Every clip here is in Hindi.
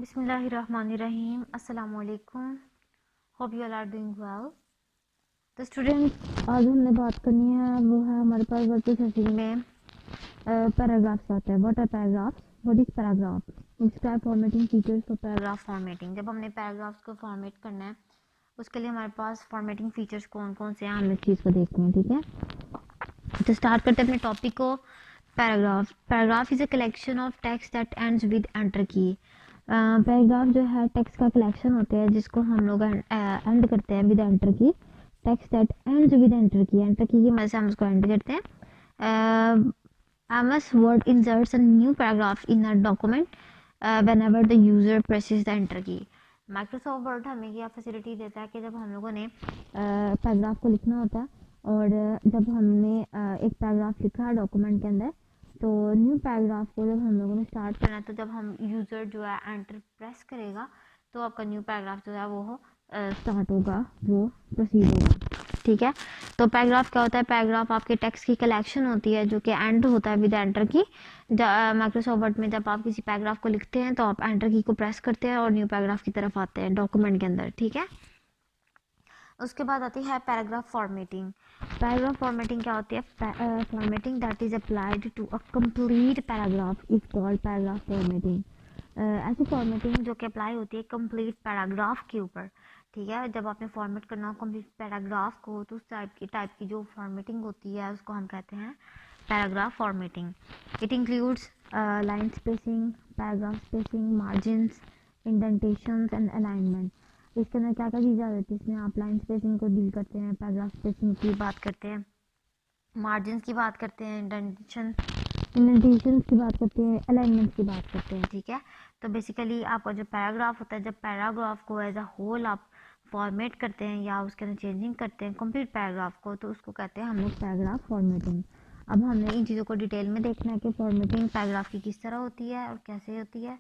बिस्मिल्लाहिर्रहमानिर्रहीम अस्सलाम वालेकुम। Hope you all are doing well. तो स्टूडेंट्स, आज हमने बात करनी है वो है हमारे पास वर्चुअल सेशन में पैराग्राफ्स आता है। What are paragraphs? What is paragraph? Describe formatting features for paragraph formatting. जब हमने पैराग्राफ्स को फॉर्मेट करना है उसके लिए हमारे पास फॉर्मेटिंग फीचर्स कौन कौन से हैं, हम इस चीज़ को देखते हैं। ठीक है, तो स्टार्ट करते हैं अपने टॉपिक को। Paragraph is a collection of text that ends with enter की। पैराग्राफ जो है टेक्स्ट का कलेक्शन होता है जिसको हम लोग एंड करते हैं विद एंटर की। Text that ends with enter की मदद से हम उसको एंड करते हैं। MS Word inserts a new paragraph in a document whenever the user presses the enter key. Microsoft word हमें यह फैसिलिटी देता है कि जब हम लोगों ने पैराग्राफ को लिखना होता है और जब हमने एक पैराग्राफ लिखा है डॉक्यूमेंट के अंदर, तो न्यू पैराग्राफ को जब हम लोगों ने स्टार्ट करना है तो जब हम यूज़र जो है एंटर प्रेस करेगा तो आपका न्यू पैराग्राफ जो है वो स्टार्ट होगा, वो प्रोसीड होगा। ठीक है, तो पैराग्राफ क्या होता है? पैराग्राफ आपके टेक्स्ट की कलेक्शन होती है जो कि एंड होता है विद एंटर की। माइक्रोसॉफ्ट वर्ड में जब आप किसी पैराग्राफ को लिखते हैं तो आप एंटर की को प्रेस करते हैं और न्यू पैराग्राफ की तरफ आते हैं डॉक्यूमेंट के अंदर। ठीक है, उसके बाद आती है पैराग्राफ फॉर्मेटिंग। पैराग्राफ फॉर्मेटिंग क्या होती है? Formatting that is applied to a complete paragraph is called paragraph formatting. ऐसी फॉर्मेटिंग जो कि अप्लाई होती है कंप्लीट पैराग्राफ के ऊपर। ठीक है, जब आपने फॉर्मेट करना हो कंप्लीट पैराग्राफ को तो उस टाइप की जो फॉर्मेटिंग होती है उसको हम कहते हैं paragraph formatting. It includes line spacing, paragraph spacing, margins, indentations and alignment. इसके अंदर क्या क्या चीज़ें आ जाती है? इसमें आप लाइन स्पेसिंग को डील करते हैं, पैराग्राफ स्पेसिंग की बात करते हैं, मार्जिन्स की बात करते हैं, इंडेंटेशंस की बात करते हैं, अलाइनमेंट की बात करते हैं। ठीक है, तो बेसिकली आपका जो पैराग्राफ होता है, जब पैराग्राफ को एज अ होल आप फॉर्मेट करते हैं या उसके अंदर चेंजिंग करते हैं कंप्लीट पैराग्राफ को, तो उसको कहते हैं हम लोग पैराग्राफ फॉर्मेटिंग। अब हमने इन चीज़ों को डिटेल में देखना है कि फॉर्मेटिंग पैराग्राफ की किस तरह होती है और कैसे होती है।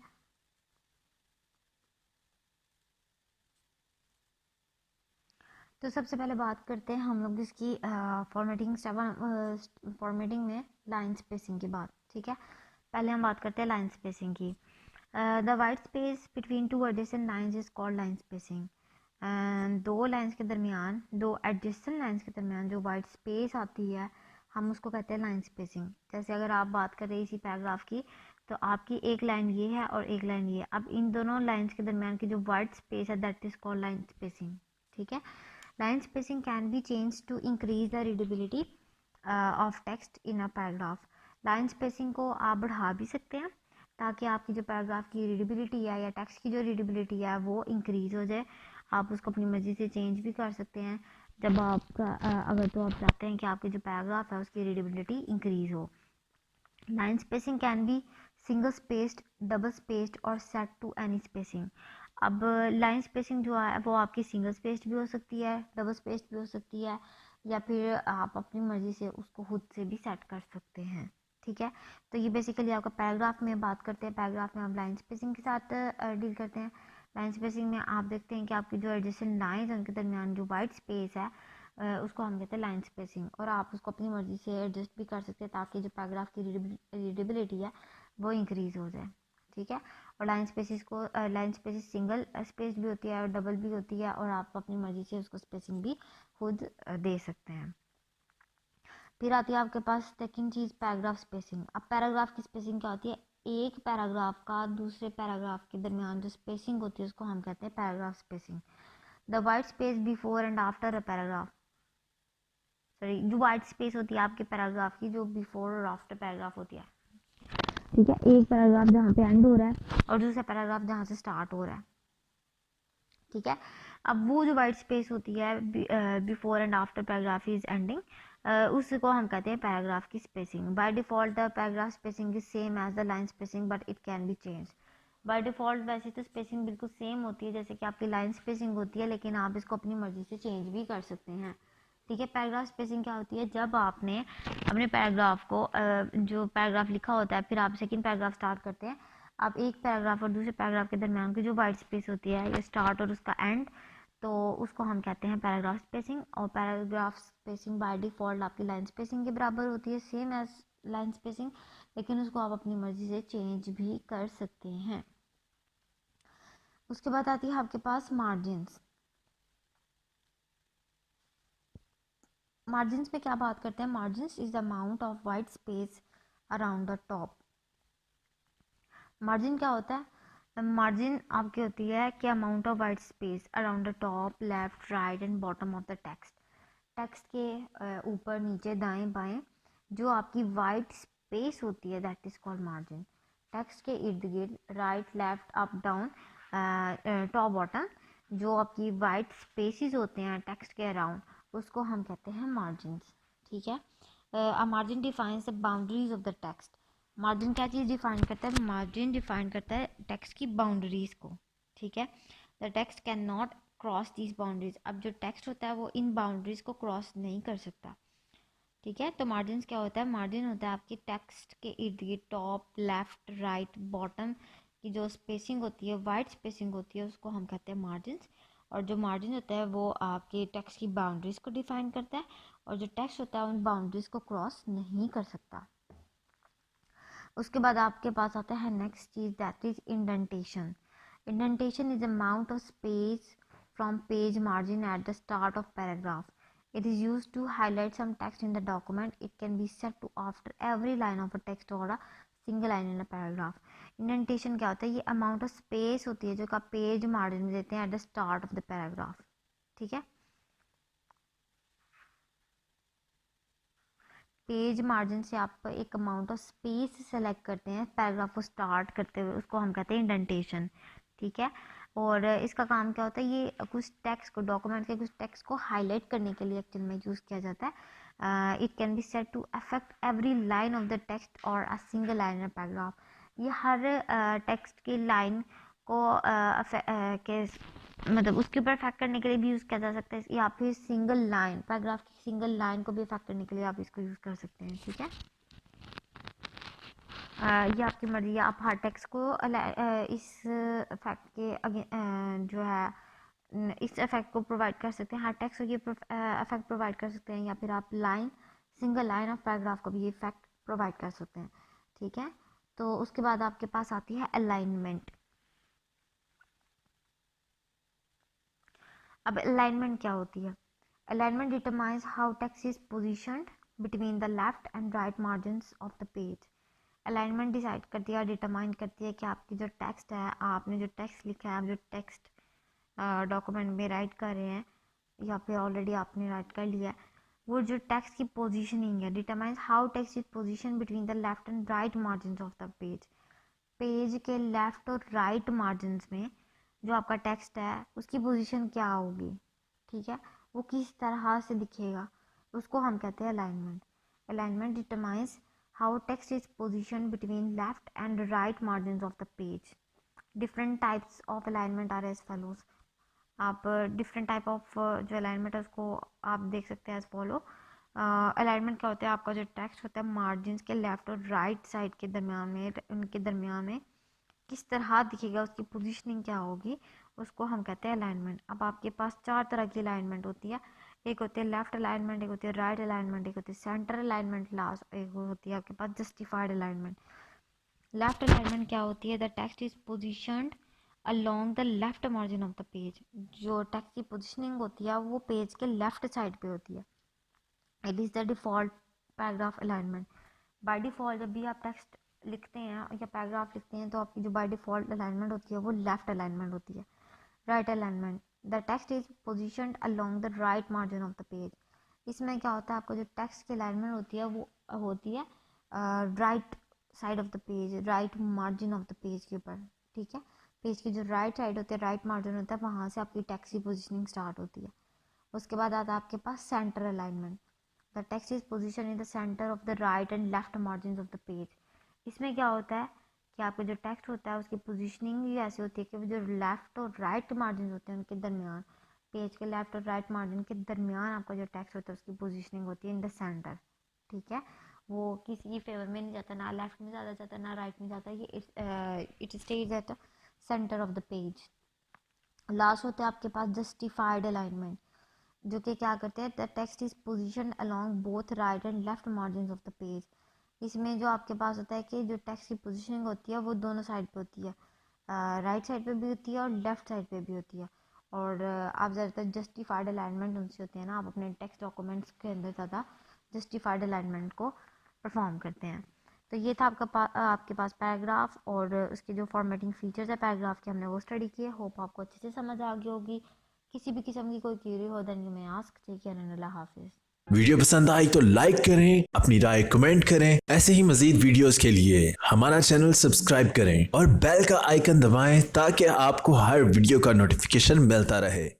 तो सबसे पहले बात करते हैं हम लोग इसकी फॉर्मेटिंग में लाइन स्पेसिंग की बात। ठीक है, पहले हम बात करते हैं लाइन स्पेसिंग की। The white space between two adjacent lines is called line spacing. दो लाइंस के दरमियान, दो एडजेसेंट लाइंस के दरमियान जो वाइट स्पेस आती है हम उसको कहते हैं लाइन स्पेसिंग। जैसे अगर आप बात कर रहे हैं इसी पैराग्राफ की, तो आपकी एक लाइन ये है और एक लाइन ये। अब इन दोनों लाइंस के दरमियान की जो वाइट स्पेस है that is called line spacing. ठीक है, line spacing can be changed to increase the readability of text in a paragraph. Line spacing को आप बढ़ा भी सकते हैं ताकि आपकी जो पैराग्राफ की रीडेबिलिटी है या टेक्स्ट की जो रीडेबिलिटी है वो इंक्रीज़ हो जाए। आप उसको अपनी मर्ज़ी से चेंज भी कर सकते हैं जब आपका अगर तो आप चाहते हैं कि आपकी जो पैराग्राफ है उसकी रीडेबिलिटी इंक्रीज़ हो। Line spacing can be single spaced, double spaced और सेट टू एनी स्पेसिंग। अब लाइन स्पेसिंग जो है वो आपकी सिंगल स्पेस्ड भी हो सकती है, डबल स्पेस्ड भी हो सकती है, या फिर आप अपनी मर्ज़ी से उसको खुद से भी सेट कर सकते हैं। ठीक है, तो ये बेसिकली आपका पैराग्राफ में बात करते हैं। पैराग्राफ में आप लाइन स्पेसिंग के साथ डील करते हैं। लाइन स्पेसिंग में आप देखते हैं कि आपकी जो एडजेसेंट लाइंस हैं उनके दरमियान जो वाइट स्पेस है उसको हम कहते हैं लाइन स्पेसिंग, और आप उसको अपनी मर्ज़ी से एडजस्ट भी कर सकते हैं ताकि जो पैराग्राफ की रीडेबिलिटी है वो इंक्रीज़ हो जाए। ठीक है, और लाइन स्पेसिस सिंगल स्पेस भी होती है और डबल भी होती है, और आप अपनी मर्ज़ी से उसको स्पेसिंग भी खुद दे सकते हैं। फिर आती है आपके पास सेकंड चीज़ पैराग्राफ स्पेसिंग। अब पैराग्राफ की स्पेसिंग क्या होती है? एक पैराग्राफ का दूसरे पैराग्राफ के दरमियान जो स्पेसिंग होती है उसको हम कहते हैं paragraph spacing. The white space before and after a paragraph, sorry, जो वाइट स्पेस होती है आपके पैराग्राफ की जो बिफोर और आफ्टर पैराग्राफ होती है। ठीक है, एक पैराग्राफ जहाँ पे एंड हो रहा है और दूसरा पैराग्राफ जहाँ से स्टार्ट हो रहा है। ठीक है, अब वो जो वाइट स्पेस होती है before and after paragraph is ending, उसको हम कहते हैं पैराग्राफ की spacing. By default the paragraph spacing is same as the line spacing but it can be change. By default वैसे तो स्पेसिंग बिल्कुल सेम होती है जैसे कि आपकी लाइन स्पेसिंग होती है, लेकिन आप इसको अपनी मर्ज़ी से चेंज भी कर सकते हैं। ठीक है, पैराग्राफ स्पेसिंग क्या होती है? जब आपने अपने पैराग्राफ को जो पैराग्राफ लिखा होता है फिर आप सेकंड पैराग्राफ स्टार्ट करते हैं, आप एक पैराग्राफ और दूसरे पैराग्राफ के दरमियान की जो वाइट स्पेस होती है या स्टार्ट और उसका एंड, तो उसको हम कहते हैं पैराग्राफ स्पेसिंग। और पैराग्राफ स्पेसिंग बाय डिफ़ॉल्ट आपकी लाइन स्पेसिंग के बराबर होती है, सेम एज लाइन स्पेसिंग, लेकिन उसको आप अपनी मर्ज़ी से चेंज भी कर सकते हैं। उसके बाद आती है आपके पास मार्जिन्स। मार्जिन्स में क्या बात करते हैं, margins is the amount of white space around the top. Margin क्या होता है, मार्जिन आपकी होती है कि amount of white space around the top, left, right and bottom of the text. Text के ऊपर, नीचे, दाएं, बाएं जो आपकी वाइट स्पेस होती है that is called margin. Text के इर्द गिर्द, right, left, up, down, top, bottom, जो आपकी वाइट स्पेसिस होते हैं टेक्स्ट के अराउंड, उसको हम कहते हैं मार्जिन्स। ठीक है। A margin defines the boundaries of the text. Margin क्या चीज़ डिफाइन करता है, मार्जिन डिफाइन करता है टेक्स्ट की बाउंड्रीज को। ठीक है। The text can not cross these boundaries. अब जो टेक्स्ट होता है वो इन बाउंड्रीज को क्रॉस नहीं कर सकता। ठीक है। तो मार्जिन क्या होता है, मार्जिन होता है आपकी टेक्स्ट के इर्द गिर्द, टॉप, लेफ्ट, राइट, बॉटम की जो स्पेसिंग होती है, वाइट स्पेसिंग होती है, उसको हम कहते हैं मार्जिन। और जो मार्जिन होता है वो आपके टेक्स्ट की बाउंड्रीज को डिफाइन करता है, और जो टेक्स्ट होता है उन बाउंड्रीज को क्रॉस नहीं कर सकता। उसके बाद आपके पास आता है next cheese that is indentation. Indentation is amount of space from page margin at the start of paragraph. It is used to highlight some text in the document. It can be set to after every line of a text or a single line in a paragraph. Indentation क्या होता है, ये amount of space होती है जो का पेज मार्जिन में देते हैं at the start of the paragraph. ठीक है। पेज मार्जिन से आप एक अमाउंट ऑफ स्पेस सेलेक्ट करते हैं पैराग्राफ को स्टार्ट करते हुए, उसको हम कहते हैं इंडेंटेशन। ठीक है। और इसका काम क्या होता है, ये कुछ टेक्स्ट को, डॉक्यूमेंट के कुछ टेक्स्ट को हाईलाइट करने के लिए एक्चुअल में यूज़ किया जाता है। It can be set to affect every line of the text और a single line in paragraph. ये हर टेक्स्ट की लाइन को के मतलब उसके ऊपर इफेक्ट करने के लिए भी यूज़ किया जा सकता है, या फिर सिंगल लाइन, पैराग्राफ की सिंगल लाइन को भी इफेक्ट करने के लिए आप इसको यूज़ कर सकते हैं। ठीक है। ये आपकी मर्जी है, आप हर टेक्स्ट को इस इफेक्ट के जो है इस इफेक्ट को प्रोवाइड कर सकते हैं, हर टेक्स्ट को ये इफेक्ट प्रोवाइड कर सकते हैं, या फिर आप line, single line of paragraph को भी ये इफेक्ट प्रोवाइड कर सकते हैं। ठीक है। तो उसके बाद आपके पास आती है अलाइनमेंट। अब अलाइनमेंट क्या होती है, alignment determines how text is positioned between the left and right margins of the page. Alignment decide करती है, डिटरमाइन करती है कि आपकी जो टेक्स्ट है, आपने जो टेक्स्ट लिखा है, आप जो टेक्स्ट डॉक्यूमेंट में राइट कर रहे हैं या फिर ऑलरेडी आपने राइट कर लिया है, वो जो टेक्स्ट की पोजीशनिंग है, determines how text is position between the left and right margins of the page. Page के लेफ्ट और राइट मार्जिन्स में जो आपका टेक्स्ट है उसकी पोजीशन क्या होगी। ठीक है। वो किस तरह से दिखेगा, उसको हम कहते हैं alignment. Alignment determines how text is position between left and right margins of the page. Different types of alignment are as follows. आप डिफरेंट टाइप ऑफ जो अलाइनमेंट है उसको आप देख सकते हैं एज फॉलो। अलाइनमेंट क्या होता है, आपका जो टेक्स्ट होता है मार्जिन्स के लेफ्ट और राइट साइड के दरमियान में, उनके दरमियान में किस तरह दिखेगा, उसकी पोजीशनिंग क्या होगी, उसको हम कहते हैं अलाइनमेंट। अब आपके पास चार तरह की अलाइनमेंट होती है, एक होती है लेफ्ट अलाइनमेंट, एक होती है राइट अलाइनमेंट, एक होती है सेंटर अलाइनमेंट, लास्ट एक होती है आपके पास जस्टिफाइड अलाइनमेंट। लेफ्ट अलाइनमेंट क्या होती है, the text is positioned along the left margin of the page. जो टेक्स्ट की पोजिशनिंग होती है वो पेज के लेफ्ट साइड पे होती है। It is the default paragraph alignment. By default जब भी आप टेक्स्ट लिखते हैं या पैराग्राफ लिखते हैं तो आपकी जो बाय डिफ़ॉल्ट अलाइनमेंट होती है वो लेफ्ट अलाइनमेंट होती है। Right alignment, the text is positioned along the right margin of the page. इसमें क्या होता है, आपको जो टेक्स्ट की अलाइनमेंट होती है वो होती है right side of the page, right margin of the page के ऊपर। ठीक है। पेज की जो राइट साइड होती है, राइट मार्जिन होता है, वहाँ से आपकी टेक्स्ट की पोजिशनिंग स्टार्ट होती है। उसके बाद आता है आपके पास centre alignment. The text is position in the centre of the right and left margin of the page. इसमें क्या होता है कि आपका जो टेक्स्ट होता है उसकी पोजीशनिंग ही ऐसी होती है कि वो जो लेफ्ट और राइट मार्जिन होते हैं उनके दरमियान, पेज के लेफ्ट और राइट मार्जिन के दरमियान आपका जो टेक्स्ट होता है उसकी पोजीशनिंग होती है इन द सेंटर। ठीक है। वो किसी की फेवर में नहीं जाता, ना लेफ्ट में ज़्यादा जाता, ना राइट में जाता, ये it stage at centre of the page. Last होता है आपके पास जस्टिफाइड अलाइनमेंट, जो कि क्या करते हैं, the text is position along both right and left margin of the page. इसमें जो आपके पास होता है कि जो टेक्स्ट की पोजीशनिंग होती है वो दोनों साइड पे होती है, राइट साइड पे भी होती है और लेफ़्ट साइड पे भी होती है। और आप ज़्यादातर जस्टिफाइड अलाइनमेंट उनसे होते हैं ना, आप अपने टेक्स्ट डॉक्यूमेंट्स के अंदर ज़्यादा जस्टिफाइड अलाइनमेंट को परफॉर्म करते हैं। तो ये था आपके पास पैराग्राफ और उसके जो फॉर्मेटिंग फीचर्स है पैराग्राफ के, हमने वो स्टडी किए। होप आपको अच्छे से समझ आ गई होगी। किसी भी किस्म की कोई क्वेरी हो then you may ask. Take care and अल्लाह हाफिज़। वीडियो पसंद आई तो लाइक करें, अपनी राय कमेंट करें। ऐसे ही मजीद वीडियोस के लिए हमारा चैनल सब्सक्राइब करें और बेल का आइकन दबाएं ताकि आपको हर वीडियो का नोटिफिकेशन मिलता रहे।